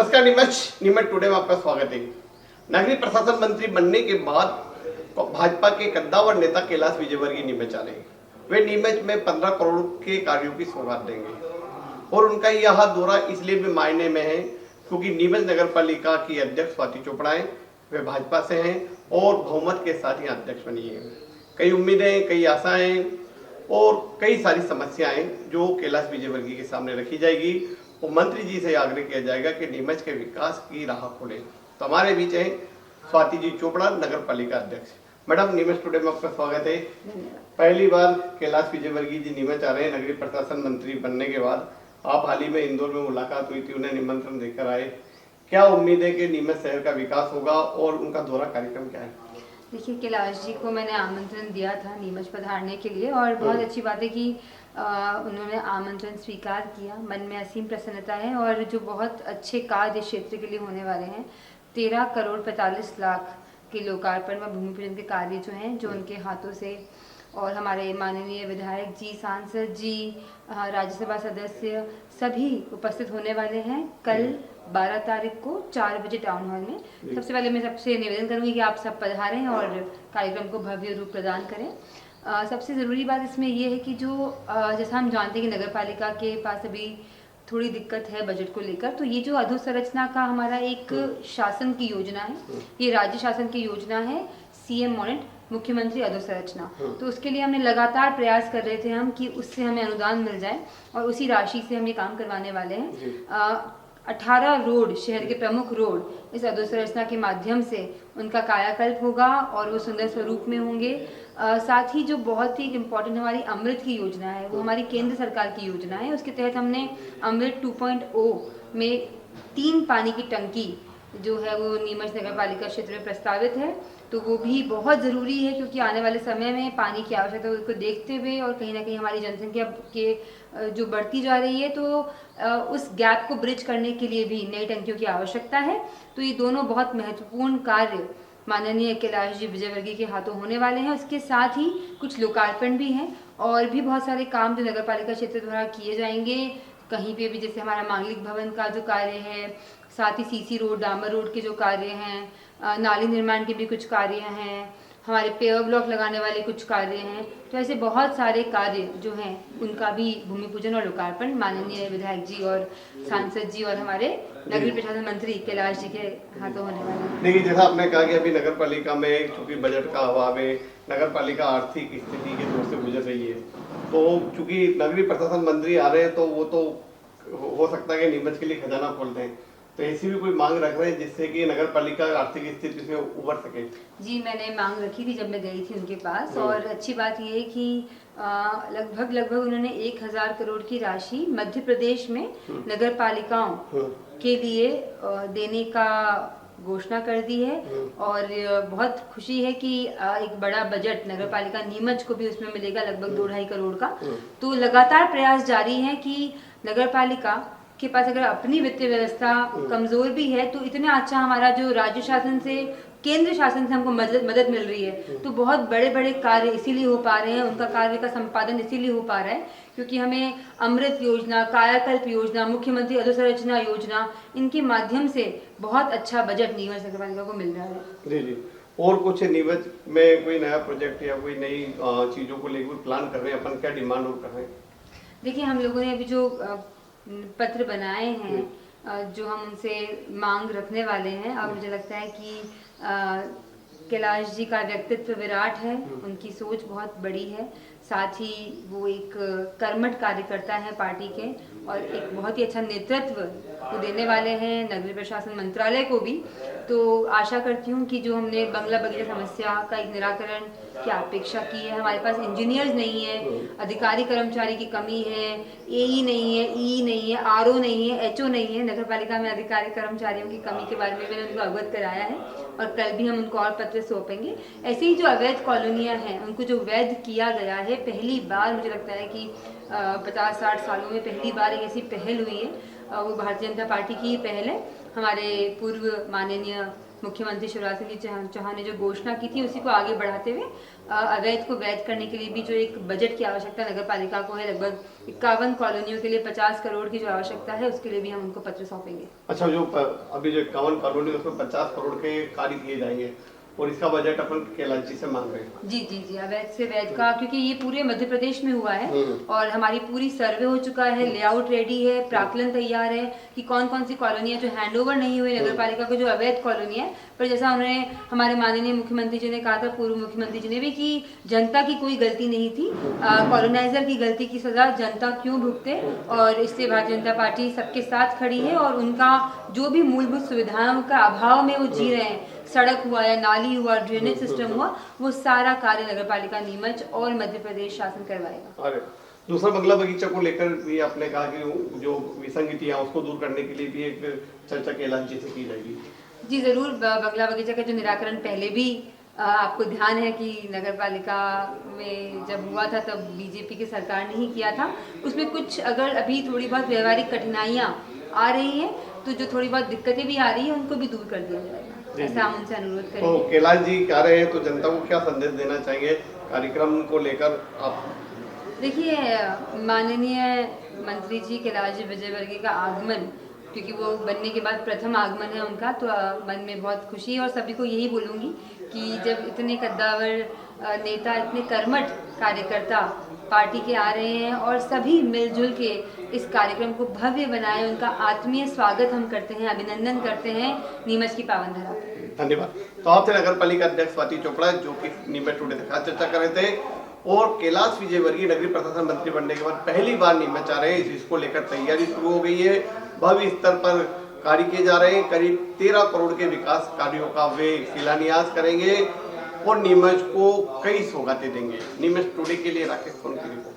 नमस्कार नीमच टुडे में आपका स्वागत है। नगरीय प्रशासन मंत्री बनने के बाद भाजपा के कद्दावर नेता कैलाश विजयवर्गीय नीमच आ रहे हैं। वे नीमच में 15 करोड़ के कार्यों की सौगात देंगे और उनका यह दौरा इसलिए भी मायने में है क्योंकि नीमच नगर पालिका की अध्यक्ष स्वाति चोपड़ा हैं, वे भाजपा से हैं और बहुमत के साथ ही अध्यक्ष बनी है। कई उम्मीदें, कई आशाएं और कई सारी समस्याएं जो कैलाश विजयवर्गीय के सामने रखी जाएगी और मंत्री जी से आग्रह किया जाएगा कि नीमच के विकास की राह खोले। तो हमारे बीच है स्वाति जी चोपड़ा, नगर पालिका अध्यक्ष। मैडम, नीमच टुडे में आपका स्वागत है। पहली बार कैलाश विजयवर्गीय जी नीमच आ रहे हैं नगरीय प्रशासन मंत्री बनने के बाद। आप हाल ही में इंदौर में मुलाकात हुई थी, उन्हें निमंत्रण देकर आए। क्या उम्मीद है कि नीमच शहर का विकास होगा और उनका दौरा कार्यक्रम क्या है? देखिए, कैलाश जी को मैंने आमंत्रण दिया था नीमच पधारने के लिए और बहुत अच्छी बात है कि उन्होंने आमंत्रण स्वीकार किया। मन में असीम प्रसन्नता है और जो बहुत अच्छे कार्य इस क्षेत्र के लिए होने वाले हैं। 13 करोड़ 45 लाख के लोकार्पण व भूमि पूजन के कार्य जो हैं, जो उनके हाथों से और हमारे माननीय विधायक जी, सांसद जी, राज्यसभा सदस्य सभी उपस्थित होने वाले हैं कल 12 तारीख को 4 बजे टाउन हॉल में। सबसे पहले मैं सबसे निवेदन करूंगी कि आप सब पधारें और कार्यक्रम को भव्य रूप प्रदान करें। सबसे ज़रूरी बात इसमें ये है कि जो जैसा हम जानते हैं कि नगर पालिका के पास अभी थोड़ी दिक्कत है बजट को लेकर, तो ये जो अधोसंरचना का हमारा एक शासन की योजना है, ये राज्य शासन की योजना है सीएम मॉनिट, मुख्यमंत्री अधोसंरचना। तो उसके लिए हमने लगातार प्रयास कर रहे थे हम कि उससे हमें अनुदान मिल जाए और उसी राशि से हम ये काम करवाने वाले हैं। 18 रोड, शहर के प्रमुख रोड इस अधोसंरचना के माध्यम से उनका कायाकल्प होगा और वो सुंदर स्वरूप में होंगे। साथ ही जो बहुत ही इम्पोर्टेंट हमारी अमृत की योजना है, वो हमारी केंद्र सरकार की योजना है। उसके तहत हमने अमृत 2.0 में 3 पानी की टंकी जो है वो नीमच नगर पालिका क्षेत्र में प्रस्तावित है। तो वो भी बहुत ज़रूरी है क्योंकि आने वाले समय में पानी की आवश्यकता को देखते हुए और कहीं ना कहीं हमारी जनसंख्या के जो बढ़ती जा रही है, तो उस गैप को ब्रिज करने के लिए भी नई टंकियों की आवश्यकता है। तो ये दोनों बहुत महत्वपूर्ण कार्य माननीय कैलाश जी विजयवर्गीय के हाथों होने वाले हैं। उसके साथ ही कुछ लोकार्पण भी हैं और भी बहुत सारे काम जो नगर पालिका क्षेत्र द्वारा किए जाएंगे। कहीं पे भी जैसे हमारा मांगलिक भवन का जो कार्य है, साथ ही सीसी रोड, डामर रोड के जो कार्य हैं, नाली निर्माण के भी कुछ कार्य हैं, हमारे पेवर ब्लॉक लगाने वाले कुछ कार्य हैं। तो ऐसे बहुत सारे कार्य जो हैं उनका भी भूमि पूजन और लोकार्पण माननीय विधायक जी और सांसद जी और हमारे नगरीय प्रशासन मंत्री कैलाश जी के हाथों होने वाले हैं। देखिए, जैसा आपने कहा कि अभी नगर पालिका में चूंकि बजट का अभाव है, नगर पालिका आर्थिक स्थिति के दौर से गुजर रही है, तो चूंकि नगरीय प्रशासन मंत्री आ रहे हैं तो वो तो हो सकता है कि नीमच के लिए खजाना खोल दें, तो ऐसी भी कोई मांग रख रहे हैं जिससे कि नगर पालिका आर्थिक स्थिति से उबर सके? जी, मैंने मांग रखी थी जब मैं गई थी उनके पास और अच्छी बात ये है कि लगभग उन्होंने 1000 करोड़ की राशि मध्य प्रदेश में नगर पालिकाओं के लिए देने का घोषणा कर दी है। और बहुत खुशी है कि एक बड़ा बजट नगर पालिका नीमच को भी उसमें मिलेगा, लगभग 2-2.5 करोड़ का। तो लगातार प्रयास जारी है कि नगर पालिका के पास अगर अपनी वित्तीय व्यवस्था कमजोर भी है तो इतना अच्छा हमारा जो राज्य शासन से, केंद्र शासन से हमको मदद मिल रही है, तो बहुत बड़े बड़े कार्य इसीलिए हो पा रहे हैं, उनका कार्य का संपादन इसीलिए हो पा रहा है क्योंकि हमें अमृत योजना, कायाकल्प योजना, मुख्यमंत्री अधोसंरचना योजना, इनके माध्यम से बहुत अच्छा बजट नीमच नगर पालिका को मिल रहा है। जी जी। और कुछ नीमच में कोई नया प्रोजेक्ट या कोई नई चीजों को लेकर प्लान कर रहे हैं, अपन क्या डिमांड और कर रहे हैं? देखिए, हम लोगों ने अभी जो पत्र बनाए हैं, जो हम उनसे मांग रखने वाले हैं, और मुझे लगता है कि कैलाश जी का व्यक्तित्व विराट है, उनकी सोच बहुत बड़ी है, साथ ही वो एक कर्मठ कार्यकर्ता है पार्टी के और एक बहुत ही अच्छा नेतृत्व वो देने वाले हैं नगरीय प्रशासन मंत्रालय को भी। तो आशा करती हूँ कि जो हमने बंगला बगीचा समस्या का एक निराकरण की अपेक्षा की है, हमारे पास इंजीनियर्स नहीं है, अधिकारी कर्मचारी की कमी है, एई नहीं है, ई नहीं है, आरओ नहीं है, एचओ नहीं है, नगर पालिका में अधिकारी कर्मचारियों की कमी के बारे में मैंने उनको अवगत कराया है और कल भी हम उनको और पत्र सौंपेंगे। ऐसे ही जो अवैध कॉलोनियाँ हैं उनको जो वैध किया गया है, पहली बार मुझे लगता है कि 50-60 सालों में पहली बार एक ऐसी पहल हुई है, वो भारतीय जनता पार्टी की पहल है। हमारे पूर्व माननीय मुख्यमंत्री शिवराज सिंह चौहान ने जो घोषणा की थी उसी को आगे बढ़ाते हुए अवैध को वैध करने के लिए भी जो एक बजट की आवश्यकता नगर पालिका को है, लगभग 51 कॉलोनियों के लिए 50 करोड़ की जो आवश्यकता है, उसके लिए भी हम उनको पत्र सौंपेंगे। अच्छा, जो अभी जो 51 कॉलोनी उसमें 50 करोड़ के कार्य किए जाएंगे और इसका बजट अपन कैलाश जी से मांग रहे हैं। जी, अवैध से वैध का, क्योंकि ये पूरे मध्य प्रदेश में हुआ है और हमारी पूरी सर्वे हो चुका है, लेआउट रेडी है, प्राक्कलन तैयार है कि कौन कौन सी कॉलोनियां जो हैंडओवर नहीं हुई नगर पालिका को, जो अवैध कॉलोनी है। पर जैसा उन्होंने हमारे माननीय मुख्यमंत्री जी ने कहा था, पूर्व मुख्यमंत्री जी ने भी, कि जनता की कोई गलती नहीं थी, कॉलोनाइजर की गलती की सजा जनता क्यों भुगते, और इससे भारतीय जनता पार्टी सबके साथ खड़ी है और उनका जो भी मूलभूत सुविधाओं का अभाव में वो जी रहे हैं, सड़क हुआ या नाली हुआ, ड्रेनेज सिस्टम हुआ, वो सारा कार्य नगर पालिका नीमच और मध्य प्रदेश शासन करवाएगा। अरे दूसरा बंगला बगीचा को लेकर भी आपने कहा कि जो विसंगतियां उसको दूर करने के लिए भी एक चर्चा कैलाश जी से की जाएगी। जी जरूर, बंगला बगीचा का जो निराकरण पहले भी आपको ध्यान है कि नगर पालिका में जब हुआ था तब बीजेपी की सरकार ने ही किया था। उसमें कुछ अगर अभी थोड़ी बहुत व्यवहारिक कठिनाइयाँ आ रही हैं तो जो थोड़ी बहुत दिक्कतें भी आ रही हैं उनको भी दूर कर दिया जाएगा, ऐसा हम उनसे अनुरोध करेंगे। तो कैलाश जी कह रहे हैं तो जनता को क्या संदेश देना चाहिए कार्यक्रम को लेकर आप? देखिए, माननीय मंत्री जी कैलाश जी विजयवर्गीय का आगमन, क्योंकि वो बनने के बाद प्रथम आगमन है उनका, तो मन में बहुत खुशी है और सभी को यही बोलूँगी कि जब इतने कद्दावर नेता, इतने कर्मठ कार्यकर्ता पार्टी के आ रहे हैं और सभी मिलजुल के इस कार्यक्रम को भव्य बनाए, उनका आत्मीय स्वागत हम करते हैं, अभिनंदन करते हैं नीमच की पावन धरा पर। धन्यवाद। तो आपसे नगर पालिका अध्यक्ष स्वाति चोपड़ा जो कि नीमच टुडे के साथ चर्चा कर रहे थे, और कैलाश विजयवर्गीय नगरीय प्रशासन मंत्री बनने के बाद पहली बार नीमच आ रहे हैं, इसको लेकर तैयारी शुरू हो गई है, भव्य स्तर पर कार्य किए जा रहे हैं। करीब 13 करोड़ के विकास कार्यों का वे शिलान्यास करेंगे और नीमच को कई सौगातें देंगे। नीमच टुडे के लिए राकेश सोन की रिपोर्ट।